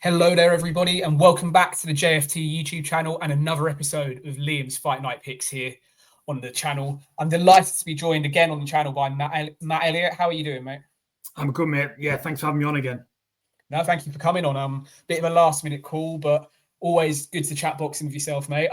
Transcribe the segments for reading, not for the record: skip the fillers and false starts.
Hello there, everybody, and welcome back to the JFT YouTube channel and another episode of Liam's Fight Night Picks here on the channel. I'm delighted to be joined again on the channel by Matt Elliot. How are you doing, mate? I'm good, mate. Yeah, thanks for having me on again. No, thank you for coming on. Bit of a last-minute call, but always good to chat boxing with yourself, mate.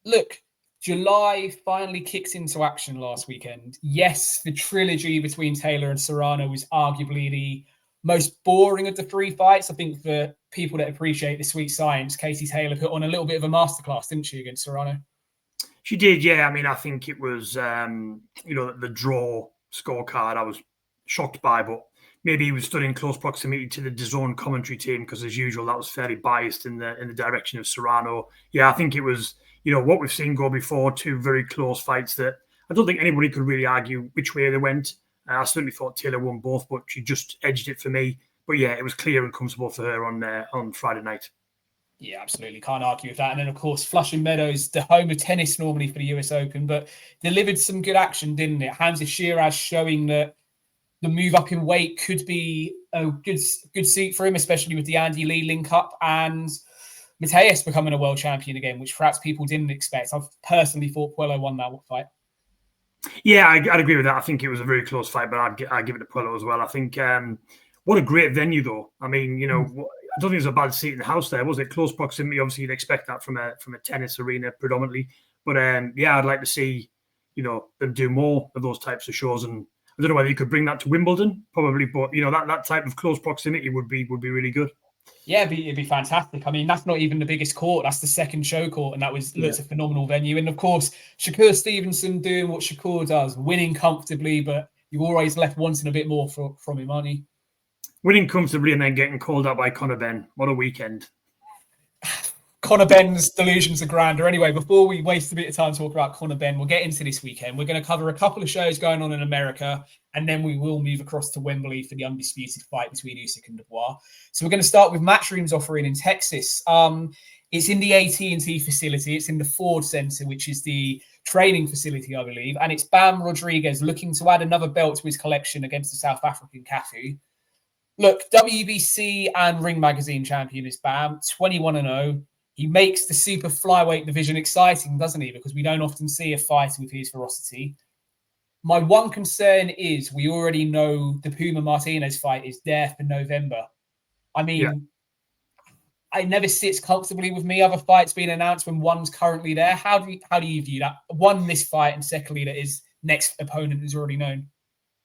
Look, July finally kicks into action last weekend. Yes, the trilogy between Taylor and Serrano was arguably the most boring of the three fights. I think for people that appreciate the sweet science, Katie Taylor put on a little bit of a masterclass, didn't she, against Serrano? She did, yeah. I mean, I think it was, the draw scorecard I was shocked by, but maybe he was stood in close proximity to the DAZN commentary team because, as usual, that was fairly biased in the direction of Serrano. Yeah, I think it was, what we've seen go before, two very close fights that I don't think anybody could really argue which way they went. I certainly thought Taylor won both, but she just edged it for me. But yeah, it was clear and comfortable for her on Friday night. Yeah, absolutely. Can't argue with that. And then, of course, Flushing Meadows, the home of tennis normally for the US Open, but delivered some good action, didn't it? Hamza Shiraz showing that the move up in weight could be a good seat for him, especially with the Andy Lee link up, and Mateus becoming a world champion again, which perhaps people didn't expect. I've personally thought Puello won that fight. Yeah, I'd agree with that. I think it was a very close fight, but I'd give it to Puello as well. I think what a great venue, though. I mean, I don't think there's a bad seat in the house there, was it? Close proximity. Obviously, you'd expect that from a tennis arena predominantly. But yeah, I'd like to see them do more of those types of shows. And I don't know whether you could bring that to Wimbledon, probably. But that type of close proximity would be really good. Yeah, it'd be fantastic. I mean, that's not even the biggest court. That's the second show court, and looks a phenomenal venue. And of course, Shakur Stevenson doing what Shakur does, winning comfortably, but you're always left wanting a bit more from him, aren't you? Winning comfortably and then getting called out by Conor Benn. What a weekend. Conor Benn's delusions are grander. Anyway, before we waste a bit of time talking about Conor Benn, we'll get into this weekend. We're going to cover a couple of shows going on in America, and then we will move across to Wembley for the undisputed fight between Usyk and Dubois. So we're going to start with Matchroom's offering in Texas. It's in the AT&T facility. It's in the Ford Center, which is the training facility, I believe. And it's Bam Rodriguez looking to add another belt to his collection against the South African Cafu. Look, WBC and Ring Magazine champion is Bam, 21-0. He makes the super flyweight division exciting, doesn't he? Because we don't often see a fighter with his ferocity. My one concern is we already know the Puma Martinez fight is there for November. I mean, it never sits comfortably with me. Other fights being announced when one's currently there. How do you view that? One, this fight, and secondly, that his next opponent is already known.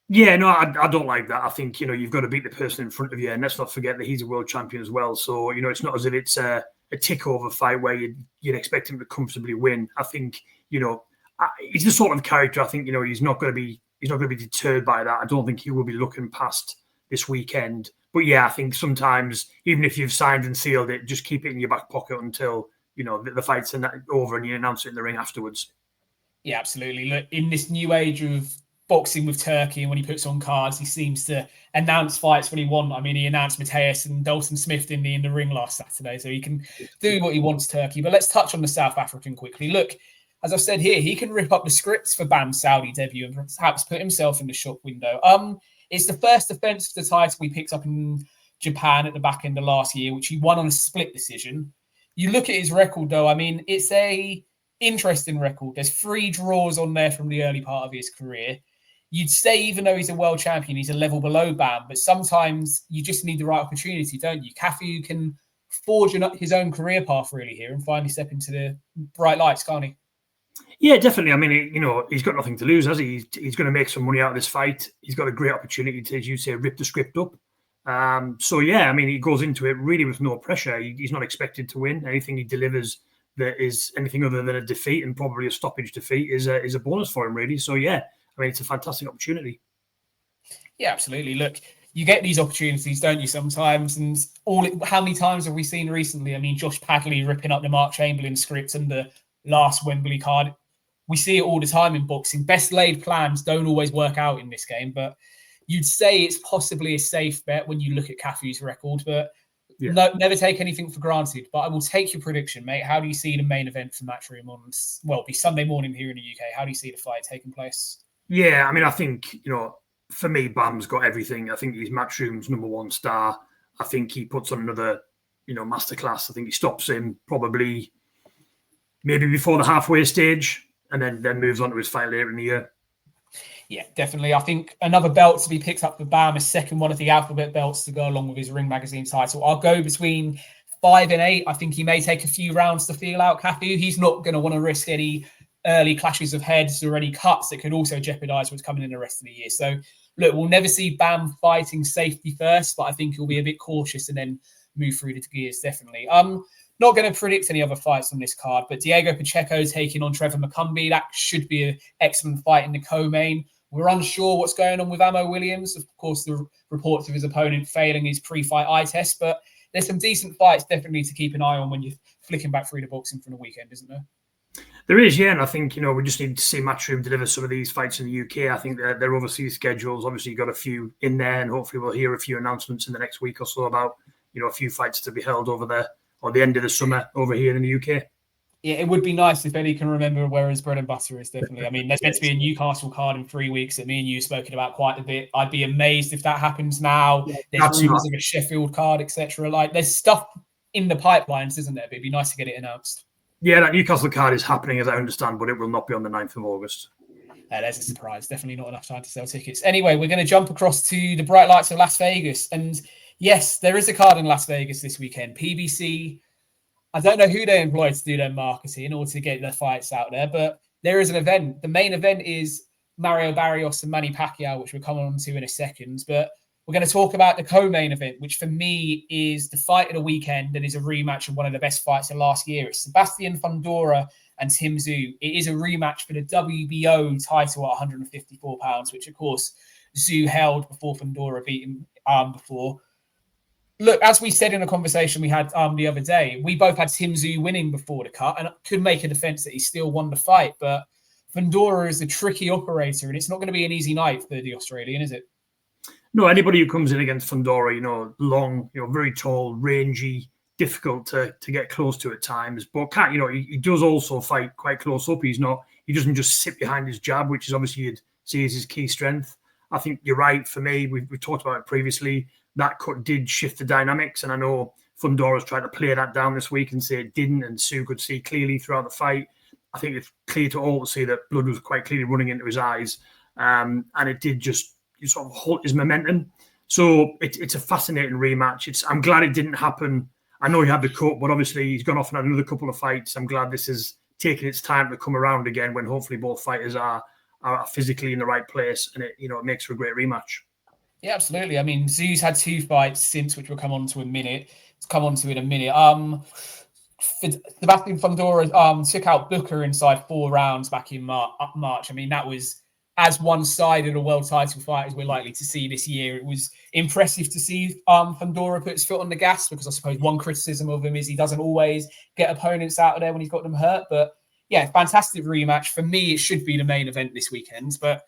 Yeah, no, I don't like that. I think, you've got to beat the person in front of you. And let's not forget that he's a world champion as well. So, it's not as if it's a tick-over fight where you'd expect him to comfortably win. I think, he's the sort of character, I think, he's not going to be deterred by that. I don't think he will be looking past this weekend. But yeah, I think sometimes, even if you've signed and sealed it, just keep it in your back pocket until, the fight's over and you announce it in the ring afterwards. Yeah, absolutely. Look, in this new age of boxing with Turkey, and when he puts on cards, he seems to announce fights when he wants. I mean, he announced Mateus and Dalton Smith in the ring last Saturday, so he can do what he wants, Turkey. But let's touch on the South African quickly. Look, as I've said here, he can rip up the scripts for Bam's Saudi debut and perhaps put himself in the shop window. It's the first defense of the title we picked up in Japan at the back end of last year, which he won on a split decision. You look at his record, though. I mean, it's a interesting record. There's 3 draws on there from the early part of his career. You'd say, even though he's a world champion, he's a level below Bam, but sometimes you just need the right opportunity, don't you? Cafu can forge his own career path really here and finally step into the bright lights, can't he? Yeah, definitely. I mean, he's got nothing to lose, has he? He's going to make some money out of this fight. He's got a great opportunity to, as you say, rip the script up. So, yeah, I mean, he goes into it really with no pressure. He's not expected to win. Anything he delivers that is anything other than a defeat, and probably a stoppage defeat, is a bonus for him, really. So, yeah, I mean, it's a fantastic opportunity. Yeah, absolutely. Look, you get these opportunities, don't you, sometimes? And how many times have we seen recently? I mean, Josh Padley ripping up the Mark Chamberlain script and the last Wembley card. We see it all the time in boxing. Best laid plans don't always work out in this game, but you'd say it's possibly a safe bet when you look at Cafu's record. But no, never take anything for granted. But I will take your prediction, mate. How do you see the main event for Matchroom on, well, it'll be Sunday morning here in the UK? How do you see the fight taking place? Yeah, I mean, I think, for me, Bam's got everything. I think he's Matchroom's number one star. I think he puts on another masterclass. I think he stops him probably maybe before the halfway stage, and then moves on to his fight later in the year. Yeah, definitely. I think another belt to be picked up for Bam, a second one of the alphabet belts to go along with his Ring Magazine title. I'll go between 5 and 8. I think he may take a few rounds to feel out Cafu. He's not going to want to risk any early clashes of heads or any cuts that could also jeopardize what's coming in the rest of the year. So, look, we'll never see Bam fighting safety first, but I think he'll be a bit cautious and then move through the gears, definitely. Not going to predict any other fights on this card, but Diego Pacheco taking on Trevor McCumbee. That should be an excellent fight in the co-main. We're unsure what's going on with Amo Williams. Of course, the reports of his opponent failing his pre-fight eye test, but there's some decent fights definitely to keep an eye on when you're flicking back through the boxing from the weekend, isn't there? There is, yeah, and I think, we just need to see Matchroom deliver some of these fights in the UK. I think their overseas schedules, obviously you've got a few in there, and hopefully we'll hear a few announcements in the next week or so about, a few fights to be held over there, or the end of the summer over here in the UK. Yeah, it would be nice if Eddie can remember where his bread and butter is, definitely. I mean, there's meant to be a Newcastle card in 3 weeks that me and you have spoken about quite a bit. I'd be amazed if that happens now. There's rumours of a Sheffield card, etc. Like, there's stuff in the pipelines, isn't there? But it'd be nice to get it announced. Yeah, that Newcastle card is happening, as I understand, but it will not be on the 9th of August. There's a surprise. Definitely not enough time to sell tickets. Anyway, we're going to jump across to the bright lights of Las Vegas. And yes, there is a card in Las Vegas this weekend. PBC, I don't know who they employ to do their marketing or to get their fights out there, but there is an event. The main event is Mario Barrios and Manny Pacquiao, which we'll come on to in a second. But we're going to talk about the co-main event, which for me is the fight of the weekend and is a rematch of one of the best fights of last year. It's Sebastian Fundora and Tim Tszyu. It is a rematch for the WBO title at 154 pounds, which, of course, Tszyu held before Fundora beat him before. Look, as we said in a conversation we had the other day, we both had Tim Tszyu winning before the cut and could make a defense that he still won the fight. But Fundora is a tricky operator, and it's not going to be an easy night for the Australian, is it? No, anybody who comes in against Fundora, long, very tall, rangy, difficult to get close to at times. But he does also fight quite close up. He doesn't just sit behind his jab, which is obviously you'd see as his key strength. I think you're right. For me, we've talked about it previously. That cut did shift the dynamics, and I know Fundora's tried to play that down this week and say it didn't, and Tszyu could see clearly throughout the fight. I think it's clear to all to see that blood was quite clearly running into his eyes, and it did just sort of halt his momentum. So it's a fascinating rematch. I'm glad it didn't happen. I know he had the cut, but obviously he's gone off and had another couple of fights. I'm glad this is taking its time to come around again when hopefully both fighters are physically in the right place, and it makes for a great rematch. Yeah, absolutely. I mean, Tszyu's had 2 fights since, which we'll come on to in a minute. Sebastian Fundora took out Booker inside 4 rounds back in March. I mean, that was as one-sided a world title fight as we're likely to see this year. It was impressive to see Fundora put his foot on the gas, because I suppose one criticism of him is he doesn't always get opponents out of there when he's got them hurt. But yeah, fantastic rematch. For me, it should be the main event this weekend, but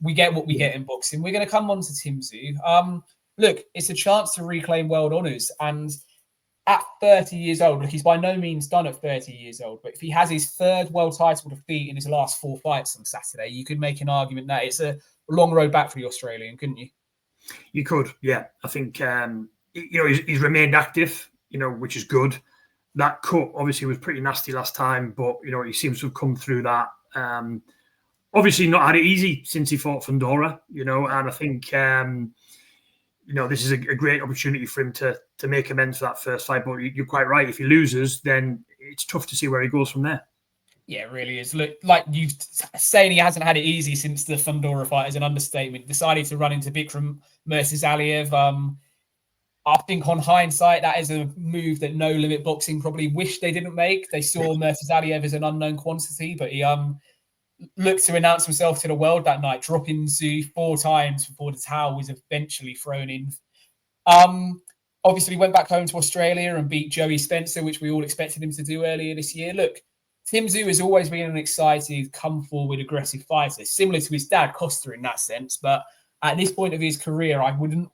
we get what we get in boxing. We're going to come on to Tim Tszyu. Look, it's a chance to reclaim world honours. And at 30 years old, look, he's by no means done at 30 years old, but if he has his 3rd world title defeat in his last 4 fights on Saturday, you could make an argument that it's a long road back for the Australian, couldn't you? You could, yeah. I think, he's remained active, which is good. That cut obviously was pretty nasty last time, but, he seems to have come through that. Obviously not had it easy since he fought Fundora, and I think, this is a great opportunity for him to make amends for that first fight. But you're quite right. If he loses, then it's tough to see where he goes from there. Yeah, it really is. Look, like you saying he hasn't had it easy since the Fundora fight is an understatement. Decided to run into Bikram Mirzaaliyev. I think on hindsight, that is a move that No Limit Boxing probably wished they didn't make. They saw Mirzaaliyev as an unknown quantity, but he looked to announce himself to the world that night, dropping Tszyu 4 times before the towel was eventually thrown in. Obviously went back home to Australia and beat Joey Spencer, which we all expected him to do earlier this year. Look, Tim Tszyu has always been an excited, come forward, aggressive fighter, similar to his dad, Costa, in that sense. But at this point of his career, I wouldn't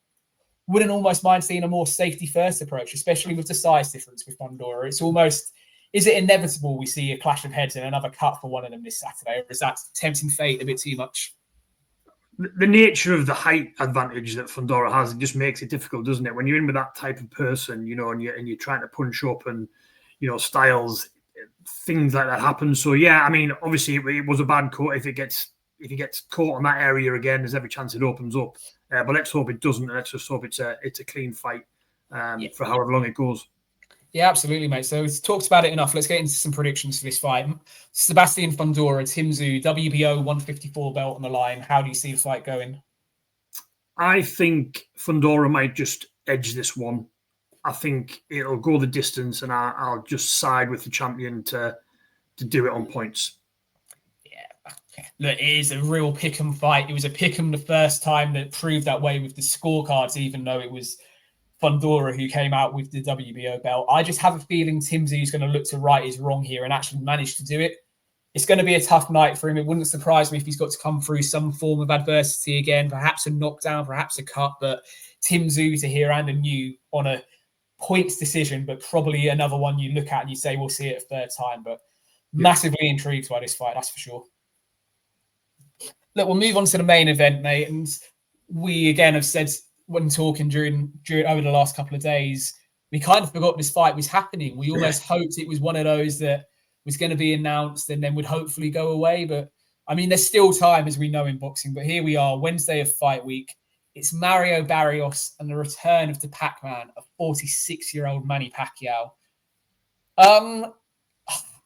almost mind seeing a more safety-first approach, especially with the size difference with Fundora. It's almost... Is it inevitable we see a clash of heads and another cut for one of them this Saturday, or is that tempting fate a bit too much? the nature of the height advantage that Fundora has, it just makes it difficult, doesn't it? When you're in with that type of person, and you're trying to punch up and, styles, things like that happen. So yeah, I mean, obviously it was a bad cut. If he gets caught on that area again, there's every chance it opens up. But let's hope it doesn't. Let's just hope it's a clean fight for however long it goes. Yeah, absolutely, mate. So we've talked about it enough. Let's get into some predictions for this fight. Sebastian Fundora, Tim Tszyu, WBO 154 belt on the line. How do you see the fight going? I think Fundora might just edge this one. I think it'll go the distance, and I'll just side with the champion to do it on points. Yeah, look, it is a real pick'em fight. It was a pick'em the first time that proved that way with the scorecards, even though it was Fundora who came out with the WBO belt. I just have a feeling Tim Tszyu is going to look to right his wrong here and actually manage to do it. It's going to be a tough night for him. It wouldn't surprise me if he's got to come through some form of adversity again, perhaps a knockdown, perhaps a cut. But Tim Tszyu to hear and a new on a points decision, but probably another one you look at and you say, we'll see it a third time. But massively intrigued by this fight, that's for sure. Look, we'll move on to the main event, mate. And we, again, have said when talking during over the last couple of days, we kind of forgot this fight was happening. We almost hoped it was one of those that was going to be announced and then would hopefully go away. But, I mean, there's still time, as we know in boxing. But here we are, Wednesday of fight week. It's Mario Barrios and the return of the Pac-Man, a 46-year-old Manny Pacquiao. I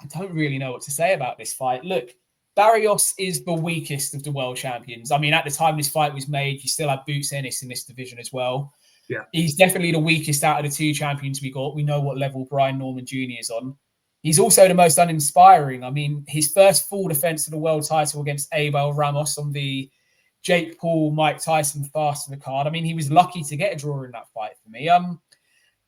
don't really know what to say about this fight. Look, Barrios is the weakest of the world champions. I mean, at the time this fight was made, you still had Boots Ennis in this division as well. Yeah, he's definitely the weakest out of the two champions we got. We know what level Brian Norman Jr. is on. He's also the most uninspiring. I mean, his first full defense of the world title against Abel Ramos on the Jake Paul, Mike Tyson fast of the card. I mean, he was lucky to get a draw in that fight for me.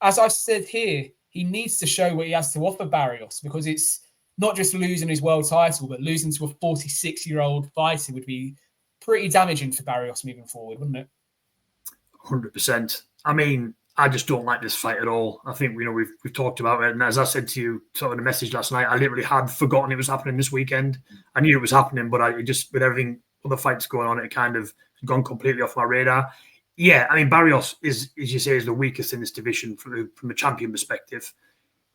As I've said here, he needs to show what he has to offer Barrios, because it's not just losing his world title, but losing to a 46-year-old fighter would be pretty damaging for Barrios moving forward, wouldn't it? 100%. I mean, I just don't like this fight at all. I think we've talked about it, and as I said to you sort of in a message last night, I literally had forgotten it was happening this weekend. I knew it was happening, but I just, with everything, other fights going on, it kind of gone completely off my radar. Yeah, I mean, Barrios is, as you say, is the weakest in this division from a champion perspective.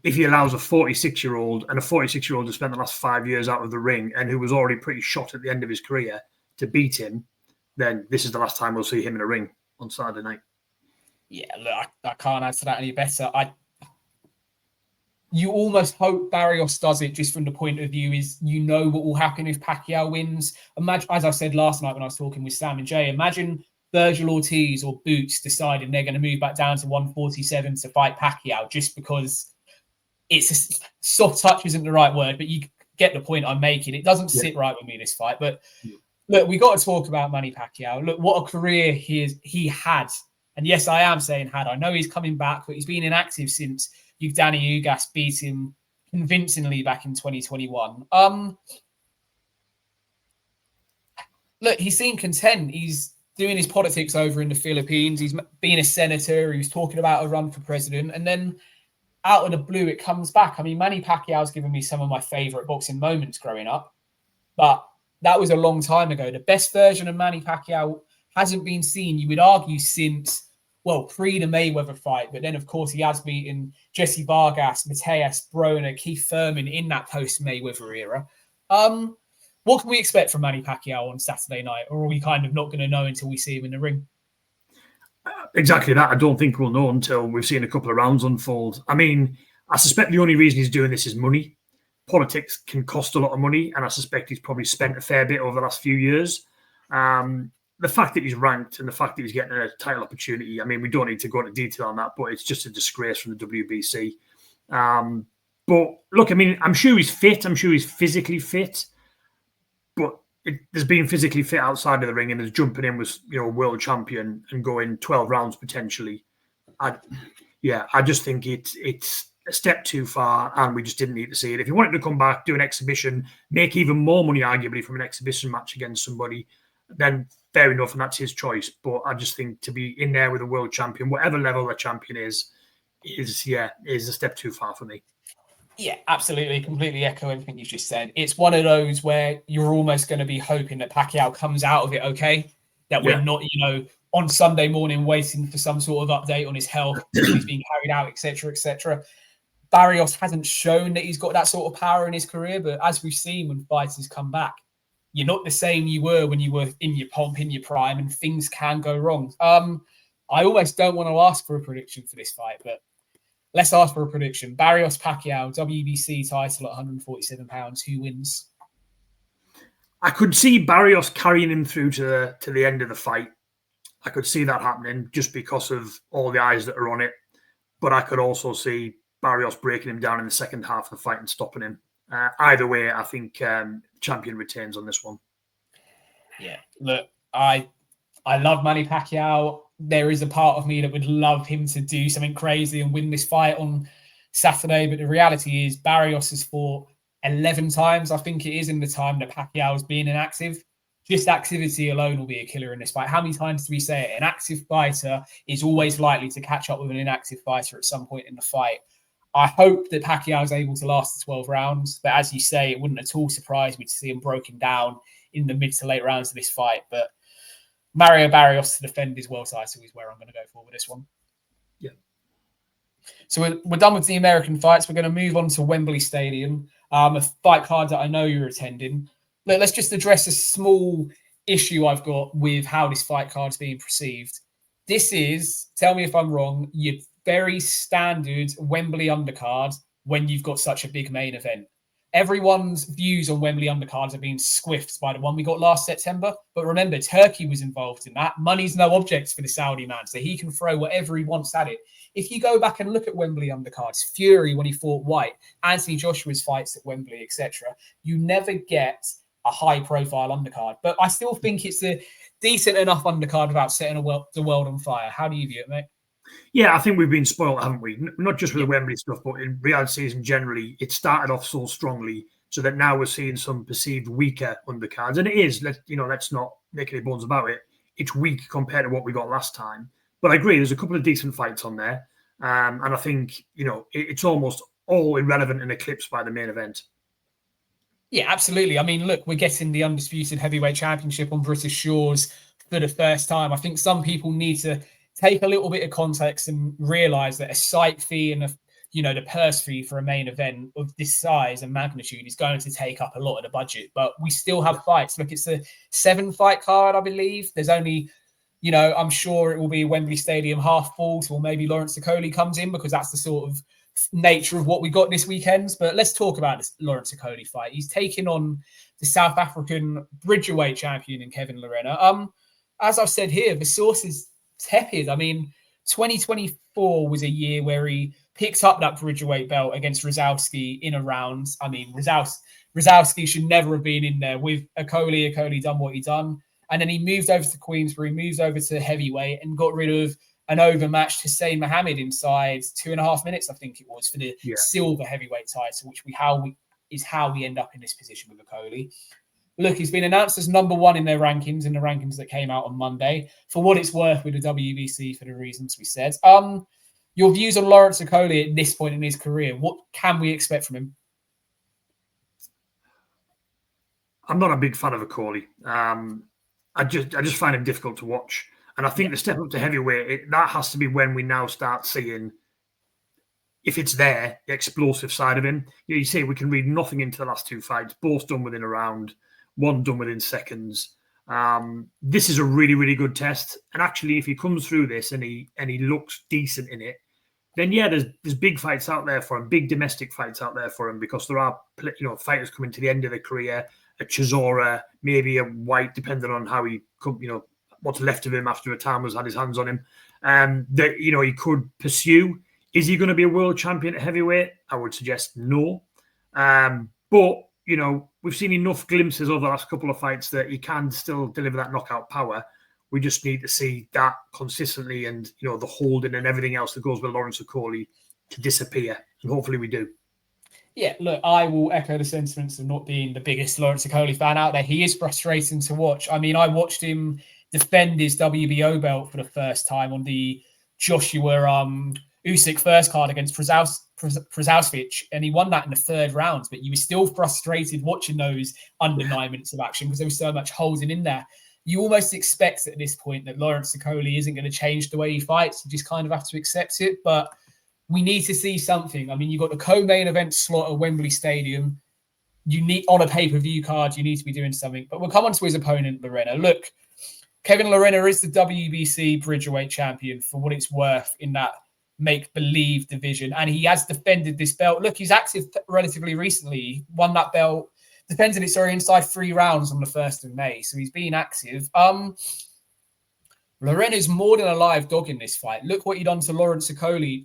If he allows a 46-year-old and a 46-year-old who spent the last 5 years out of the ring and who was already pretty shot at the end of his career to beat him, then this is the last time we'll see him in a ring on Saturday night. Yeah, look, I can't answer that any better. You almost hope Barrios does it just from the point of view is what will happen if Pacquiao wins. Imagine, as I said last night when I was talking with Sam and Jay, imagine Virgil Ortiz or Boots deciding they're going to move back down to 147 to fight Pacquiao just because it's soft touch isn't the right word, but you get the point I'm making. It doesn't sit right with me, this fight. But look, we got to talk about Manny Pacquiao. Look, what a career he had. And yes, I am saying had. I know he's coming back, but he's been inactive since Danny Ugas beat him convincingly back in 2021. Look, he seemed content. He's doing his politics over in the Philippines. He's been a senator. He was talking about a run for president. And then out of the blue, it comes back. I mean, Manny Pacquiao's given me some of my favorite boxing moments growing up, but that was a long time ago. The best version of Manny Pacquiao hasn't been seen, you would argue, since, well, pre the Mayweather fight. But then, of course, he has beaten Jesse Vargas, Mateus, Broner, Keith Thurman in that post-Mayweather era. What can we expect from Manny Pacquiao on Saturday night? Or are we kind of not going to know until we see him in the ring? Exactly that. I don't think we'll know until we've seen a couple of rounds unfold. I mean, I suspect the only reason he's doing this is money. Politics can cost a lot of money, and I suspect he's probably spent a fair bit over the last few years. The fact that he's ranked and the fact that he's getting a title opportunity, I mean, we don't need to go into detail on that, but it's just a disgrace from the WBC. But look, I mean, I'm sure he's fit. I'm sure he's physically fit. But there's being physically fit outside of the ring, and there's jumping in with a world champion and going 12 rounds potentially. I just think it's a step too far, and we just didn't need to see it. If he wanted to come back, do an exhibition, make even more money, arguably, from an exhibition match against somebody, then fair enough, and that's his choice. But I just think to be in there with a world champion, whatever level the champion is a step too far for me. Yeah, absolutely. Completely echo everything you just said. It's one of those where you're almost going to be hoping that Pacquiao comes out of it okay. that we're not, on Sunday morning waiting for some sort of update on his health, if he's being carried out, etc., etc. Barrios hasn't shown that he's got that sort of power in his career, but as we've seen when fighters come back, you're not the same you were when you were in your pomp, in your prime, and things can go wrong. I almost don't want to ask for a prediction for this fight, but let's ask for a prediction. Barrios Pacquiao, WBC title at 147 pounds. Who wins? I could see Barrios carrying him through to the end of the fight. I could see that happening just because of all the eyes that are on it. But I could also see Barrios breaking him down in the second half of the fight and stopping him. Either way, I think champion retains on this one. Yeah, look, I love Manny Pacquiao. There is a part of me that would love him to do something crazy and win this fight on Saturday. But the reality is Barrios has fought 11 times, I think it is, in the time that Pacquiao has been inactive. Just activity alone will be a killer in this fight. How many times do we say it? An active fighter is always likely to catch up with an inactive fighter at some point in the fight. I hope that Pacquiao is able to last the 12 rounds. But as you say, it wouldn't at all surprise me to see him broken down in the mid to late rounds of this fight. But Mario Barrios to defend his world title is where I'm going to go for with this one. Yeah. So we're done with the American fights. We're going to move on to Wembley Stadium, a fight card that I know you're attending. Let's just address a small issue I've got with how this fight card is being perceived. This is, tell me if I'm wrong, your very standard Wembley undercard when you've got such a big main event. Everyone's views on Wembley undercards are being squiffed by the one we got last September. But remember, Turkey was involved in that. Money's no object for the Saudi man, so he can throw whatever he wants at it. If you go back and look at Wembley undercards, Fury when he fought White, Anthony Joshua's fights at Wembley, etc., you never get a high-profile undercard. But I still think it's a decent enough undercard without setting the world on fire. How do you view it, mate? Yeah, I think we've been spoiled, haven't we? Not just with the Wembley stuff, but in Riyadh season generally, it started off so strongly so that now we're seeing some perceived weaker undercards. And it is, let's not make any bones about it. It's weak compared to what we got last time. But I agree, there's a couple of decent fights on there. And I think, it's almost all irrelevant and eclipsed by the main event. Yeah, absolutely. I mean, look, we're getting the undisputed heavyweight championship on British shores for the first time. I think some people need to take a little bit of context and realize that a site fee and the purse fee for a main event of this size and magnitude is going to take up a lot of the budget. But we still have fights. Look, it's a 7-fight card, I believe. There's only, I'm sure it will be Wembley Stadium half full till maybe Lawrence Okoli comes in, because that's the sort of nature of what we got this weekend. But let's talk about this Lawrence Okoli fight. He's taking on the South African bridgerweight champion in Kevin Lerena. As I've said here, the source is tepid. I mean, 2024 was a year where he picked up that bridgerweight belt against Rosowski in a round. I mean, Rosowski should never have been in there with Okoli. Okoli done what he done. And then he moved over to Queensbury, moved over to heavyweight and got rid of an overmatched Hussein Mohammed inside 2.5 minutes, I think it was, for the silver heavyweight title, which is how we end up in this position with Okoli. Look, he's been announced as number one in the rankings that came out on Monday. For what it's worth with the WBC, for the reasons we said. Your views on Lawrence Okoli at this point in his career, what can we expect from him? I'm not a big fan of Okoli. I just find him difficult to watch. And I think the step up to heavyweight, that has to be when we now start seeing, if it's there, the explosive side of him. You see, we can read nothing into the last 2 fights, both done within a round, one done within seconds. This is a really, really good test. And actually, if he comes through this and he looks decent in it, then there's big fights out there for him, big domestic fights out there for him, because there are fighters coming to the end of their career, a Chisora, maybe a White, depending on how he what's left of him after Atama's had his hands on him. That he could pursue. Is he going to be a world champion at heavyweight? I would suggest no. But we've seen enough glimpses over the last couple of fights that he can still deliver that knockout power. We just need to see that consistently, and the holding and everything else that goes with Lawrence Okoli to disappear. And hopefully we do. Yeah, look, I will echo the sentiments of not being the biggest Lawrence Okoli fan out there. He is frustrating to watch. I mean, I watched him defend his WBO belt for the first time on the Joshua Usyk first card against Picks-Usyk, and he won that in the 3rd round. But you were still frustrated watching those under 9 minutes of action because there was so much holding in there. you almost expect at this point that Lawrence Okoli isn't going to change the way he fights. You just kind of have to accept it. But we need to see something. I mean, you've got the co-main event slot at Wembley Stadium. You need, on a pay-per-view card, you need to be doing something. But we'll come on to his opponent, Lorena. Look, Kevin Lorena is the WBC Bridgerweight champion for what it's worth in that make-believe division. And he has defended this belt. Look, he's active relatively recently. He won that belt, defended it, inside 3 rounds on the 1st of May. So he's been active. Lorena's more than a live dog in this fight. Look what he done to Lawrence Okoli.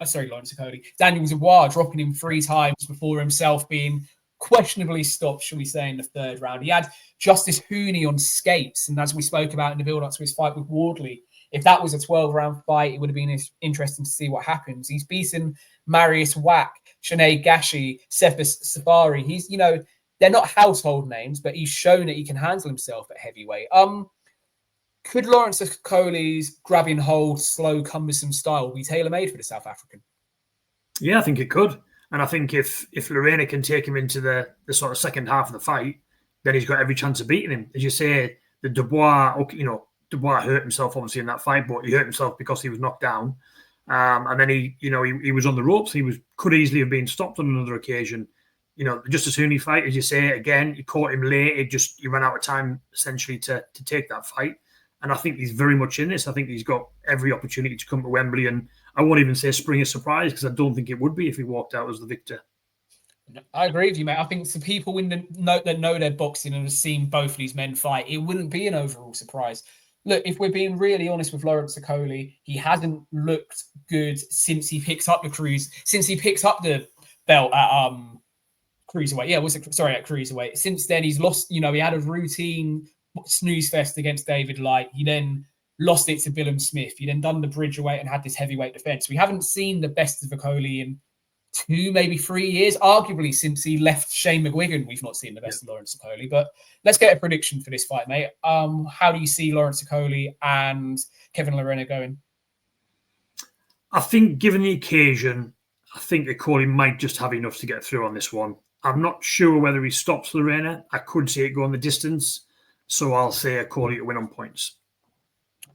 Daniel Dubois, dropping him 3 times before himself being questionably stopped, shall we say, in the 3rd round. He had Justice Hooney on skates. And as we spoke about in the build-up to his fight with Wardley, if that was a 12-round fight, it would have been interesting to see what happens. He's beaten Marius Wack, Sinead Gashi, Cephas Safari. He's, they're not household names, but he's shown that he can handle himself at heavyweight. Could Lawrence Okoli's grabbing hold, slow, cumbersome style be tailor-made for the South African? Yeah, I think it could. And I think if Lorena can take him into the sort of second half of the fight, then he's got every chance of beating him. As you say, the Dubois, Dubois hurt himself obviously in that fight, but he hurt himself because he was knocked down. And then he was on the ropes. He could easily have been stopped on another occasion. Just as soon as he fight, as you say, again, he caught him late. He ran out of time essentially to take that fight. And I think he's very much in this. I think he's got every opportunity to come to Wembley. And I won't even say spring a surprise, because I don't think it would be if he walked out as the victor. I agree with you, mate. I think for people that know their boxing and have seen both of these men fight, it wouldn't be an overall surprise. Look, if we're being really honest with Lawrence Okoli, he hasn't looked good since he picked up the belt at cruiserweight. Yeah, at cruiserweight. Since then, he's lost. He had a routine snooze fest against David Light. He then lost it to Billum Smith. He then done the Bridgerweight and had this heavyweight defense. We haven't seen the best of Okoli in 2, maybe 3 years. Arguably, since he left Shane McGuigan, we've not seen the best of Lawrence Okoli. But let's get a prediction for this fight, mate. How do you see Lawrence Okoli and Kevin Lorena going? I think, given the occasion, I think Okoli might just have enough to get through on this one. I'm not sure whether he stops Lorena. I could see it go on the distance. So I'll say Okoli to win on points.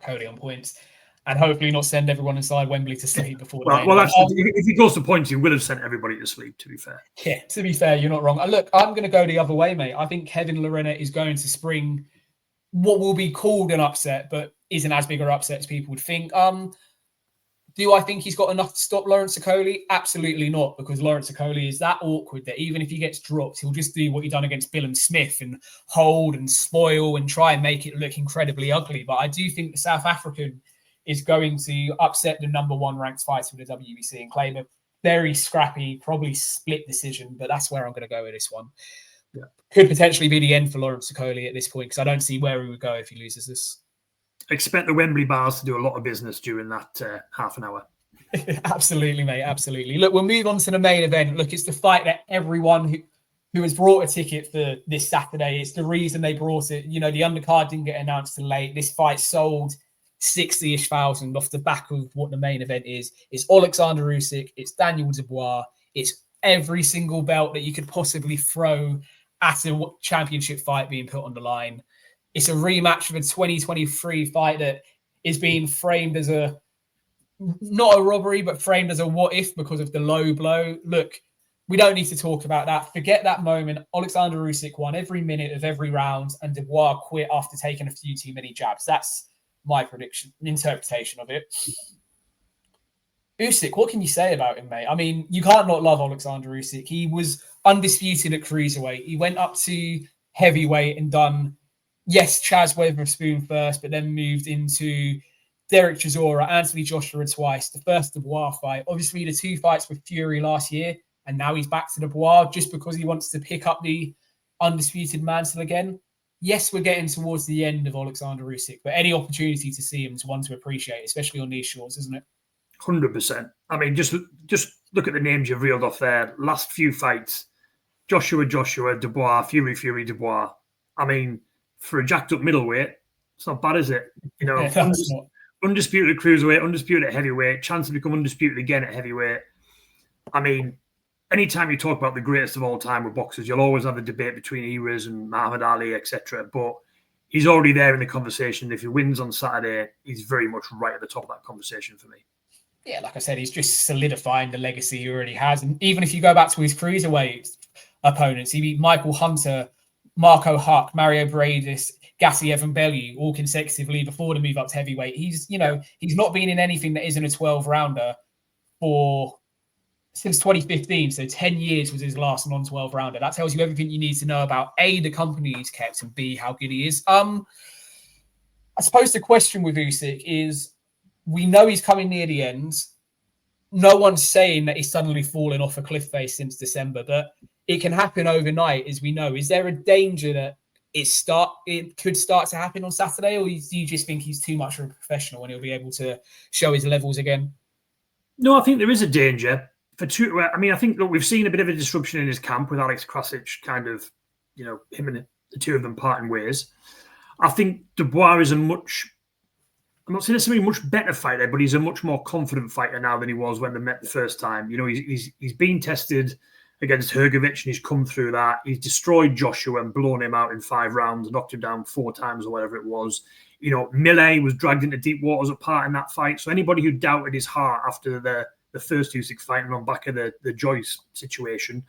Okoli on points. And hopefully not send everyone inside Wembley to sleep before the if he goes to points, he will have sent everybody to sleep, to be fair. Yeah, to be fair, you're not wrong. Look, I'm going to go the other way, mate. I think Kevin Lorena is going to spring what will be called an upset, but isn't as big an upset as people would think. Do I think he's got enough to stop Lawrence Okoli? Absolutely not, because Lawrence Okoli is that awkward that even if he gets dropped, he'll just do what he done against Billum Smith and hold and spoil and try and make it look incredibly ugly. But I do think the South African is going to upset the number 1 ranked fighter in the WBC and claim a very scrappy, probably split decision. But that's where I'm going to go with this one. Yeah. Could potentially be the end for Lawrence Okoli at this point, because I don't see where he would go if he loses this. Expect the Wembley bars to do a lot of business during that half an hour. Absolutely, mate. Absolutely. Look, we'll move on to the main event. Look, it's the fight that everyone who has brought a ticket for this Saturday, it's the reason they brought it. The undercard didn't get announced till late. This fight sold 60-ish thousand off the back of what the main event is. It's Oleksandr Usyk. It's Daniel Dubois. It's every single belt that you could possibly throw at a championship fight being put on the line. It's a rematch of a 2023 fight that is being framed as not a robbery, but framed as a what if because of the low blow. Look, we don't need to talk about that. Forget that moment. Oleksandr Usyk won every minute of every round, and Dubois quit after taking a few too many jabs. That's my interpretation of it. Usyk, what can you say about him, mate? I mean, you can't not love Oleksandr Usyk. He was undisputed at cruiserweight. He went up to heavyweight and done, yes, Chaz Witherspoon first, but then moved into Derek Chisora, Anthony Joshua twice, the first Dubois fight. Obviously, the 2 fights with Fury last year, and now he's back to Dubois just because he wants to pick up the undisputed mantle again. Yes, we're getting towards the end of Oleksandr Usyk, but any opportunity to see him is one to appreciate, especially on these shorts, isn't it? 100%. I mean, just look at the names you've reeled off there. Last few fights, Joshua, Dubois, Fury, Dubois. I mean, for a jacked up middleweight, it's not bad, is it? Undisputed at cruiserweight, undisputed at heavyweight, chance to become undisputed again at heavyweight. I mean, anytime you talk about the greatest of all time with boxers, you'll always have the debate between eras and Muhammad Ali, etc. But he's already there in the conversation. If he wins on Saturday, he's very much right at the top of that conversation for me. Yeah, like I said, he's just solidifying the legacy he already has. And even if you go back to his cruiserweight opponents, he beat Michael Hunter, Marco Huck, Mario Bradis, Gassi Evan Bellew all consecutively before the move up to heavyweight. He's not been in anything that isn't a 12-rounder since 2015. So 10 years was his last non-12 rounder. That tells you everything you need to know about A, the company he's kept, and B, how good he is. I suppose the question with Usyk is, we know he's coming near the end. No one's saying that he's suddenly fallen off a cliff face since December, but it can happen overnight, as we know. Is there a danger that it could start to happen on Saturday, or do you just think he's too much of a professional and he'll be able to show his levels again? No, I think there is a danger. I think we've seen a bit of a disruption in his camp with Alex Krasic, kind of, him and the two of them parting ways. I think Dubois is I'm not saying necessarily a much better fighter, but he's a much more confident fighter now than he was when they met the first time. He's been tested against Hrgovic and he's come through that. He's destroyed Joshua and blown him out in 5 rounds, knocked him down 4 times or whatever it was. Millet was dragged into deep waters apart in that fight. So anybody who doubted his heart after the first Usyk fight and on back of the Joyce situation,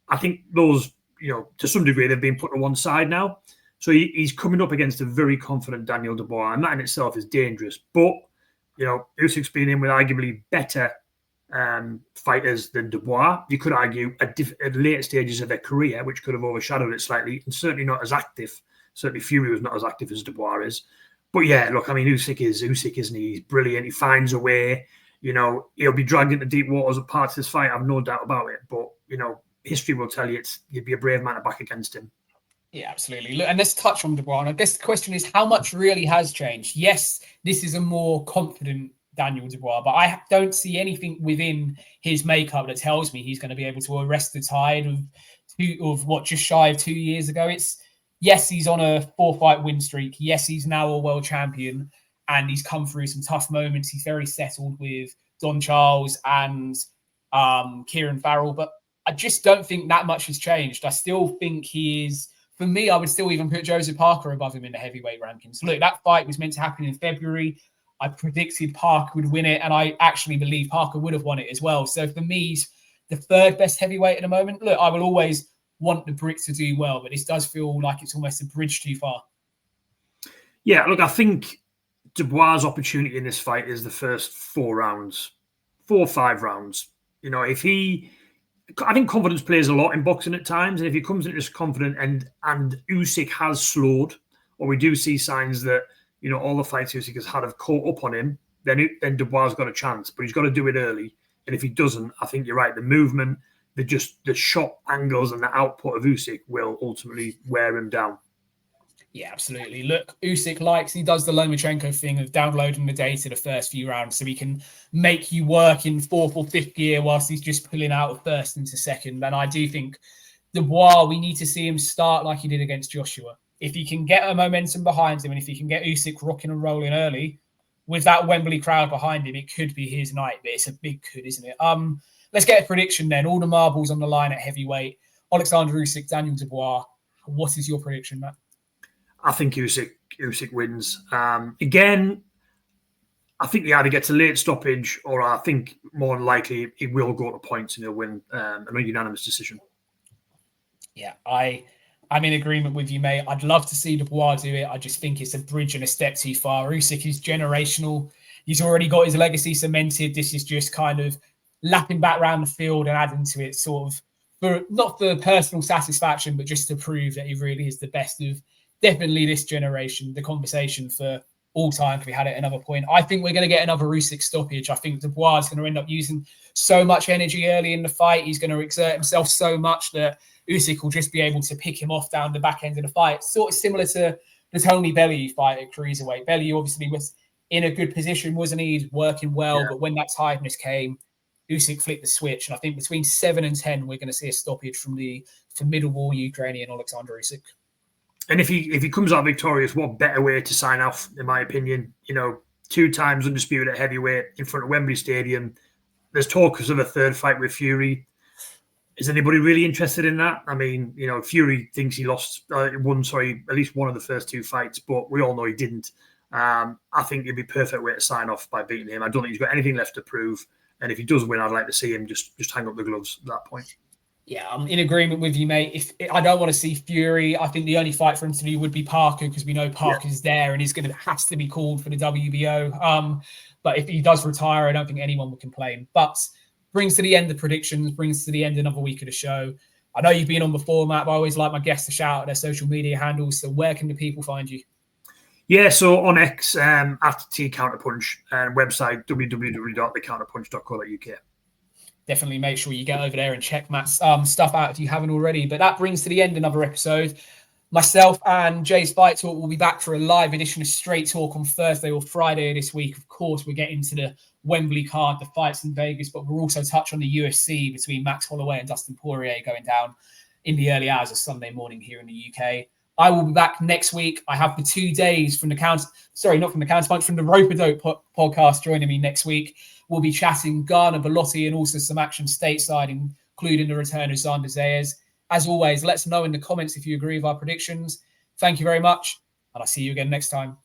I think those, to some degree, they've been put to one side now. So he's coming up against a very confident Daniel Dubois, and that in itself is dangerous. But, Usyk's been in with arguably better fighters than Dubois. You could argue at later stages of their career, which could have overshadowed it slightly, and certainly not as active. Certainly Fury was not as active as Dubois is. But yeah, look, Usyk, isn't he? He's brilliant. He finds a way. He'll be dragged into deep waters at parts of this fight. I have no doubt about it. But, history will tell you you'd be a brave man to back against him. Yeah, absolutely. Look, and let's touch on Dubois. I guess the question is, how much really has changed? Yes, this is a more confident Daniel Dubois, but I don't see anything within his makeup that tells me he's going to be able to arrest the tide of what, just shy of 2 years ago. Yes, he's on a 4-fight win streak. Yes, he's now a world champion, and he's come through some tough moments. He's very settled with Don Charles and Kieran Farrell, but I just don't think that much has changed. I still think he is. For me, I would still even put Joseph Parker above him in the heavyweight rankings. Look, that fight was meant to happen in February. I predicted Parker would win it, and I actually believe Parker would have won it as well. So for me, he's the 3rd best heavyweight at the moment. Look, I will always want the Brits to do well, but this does feel like it's almost a bridge too far. Yeah, look, I think Dubois' opportunity in this fight is the first 4 or 5 rounds. I think confidence plays a lot in boxing at times, and if he comes into this confident and Usyk has slowed, or we do see signs that all the fights Usyk has had have caught up on him, then Dubois got a chance, but he's got to do it early. And if he doesn't, I think you're right. The movement, the shot angles, and the output of Usyk will ultimately wear him down. Yeah, absolutely. Look, Usyk he does the Lomachenko thing of downloading the data the first few rounds so he can make you work in 4th or 5th gear whilst he's just pulling out of 1st into 2nd. And I do think Dubois, we need to see him start like he did against Joshua. If he can get a momentum behind him, and if he can get Usyk rocking and rolling early with that Wembley crowd behind him, it could be his night. But it's a big could, isn't it? Let's get a prediction then. All the marbles on the line at heavyweight. Oleksandr Usyk, Daniel Dubois. What is your prediction, Matt? I think Usyk wins. Again, I think he either gets a late stoppage, or I think more than likely he will go to points and he'll win a unanimous decision. Yeah, I'm in agreement with you, mate. I'd love to see Dubois do it. I just think it's a bridge and a step too far. Usyk is generational. He's already got his legacy cemented. This is just kind of lapping back around the field and adding to it, sort of not for personal satisfaction, but just to prove that he really is the best of definitely this generation. The conversation for all time, if we had it at another point. I think we're going to get another Usyk stoppage. I think Dubois is going to end up using so much energy early in the fight. He's going to exert himself so much that Usyk will just be able to pick him off down the back end of the fight. Sort of similar to the Tony Bellew fight at cruiserweight. Bellew obviously was in a good position, wasn't he? He's working well, yeah. But when that tiredness came, Usyk flipped the switch. And I think between 7 and 10, we're going to see a stoppage from the formidable Ukrainian Oleksandr Usyk. And if he comes out victorious, what better way to sign off, in my opinion? 2 times undisputed at heavyweight in front of Wembley Stadium. There's talk of a 3rd fight with Fury. Is anybody really interested in that? I mean, Fury thinks he won at least one of the first 2 fights, but we all know he didn't. I think it'd be a perfect way to sign off by beating him. I don't think he's got anything left to prove. And if he does win, I'd like to see him just hang up the gloves at that point. Yeah, I'm in agreement with you, mate. I don't want to see Fury. I think the only fight for him to do would be Parker, because we know Parker's there and he's has to be called for the WBO. But if he does retire, I don't think anyone would complain. But brings to the end of predictions, brings to the end another week of the show. I know you've been on before, Matt, but I always like my guests to shout out their social media handles. So where can the people find you? Yeah, so on X, at T Counterpunch, and website www.thecounterpunch.co.uk. Definitely make sure you get over there and check Matt's stuff out if you haven't already. But that brings to the end another episode. Myself and Jay's Fight Talk will be back for a live edition of Straight Talk on Thursday or Friday of this week. Of course, we're getting to the Wembley card, the fights in Vegas, but we'll also touch on the UFC between Max Holloway and Dustin Poirier going down in the early hours of Sunday morning here in the UK. I will be back next week. I have the 2 days from the from the Rope-A-Dope podcast joining me next week. We'll be chatting Ghana, Belotti, and also some action stateside, including the return of Xander Zayas. As always, let us know in the comments if you agree with our predictions. Thank you very much, and I'll see you again next time.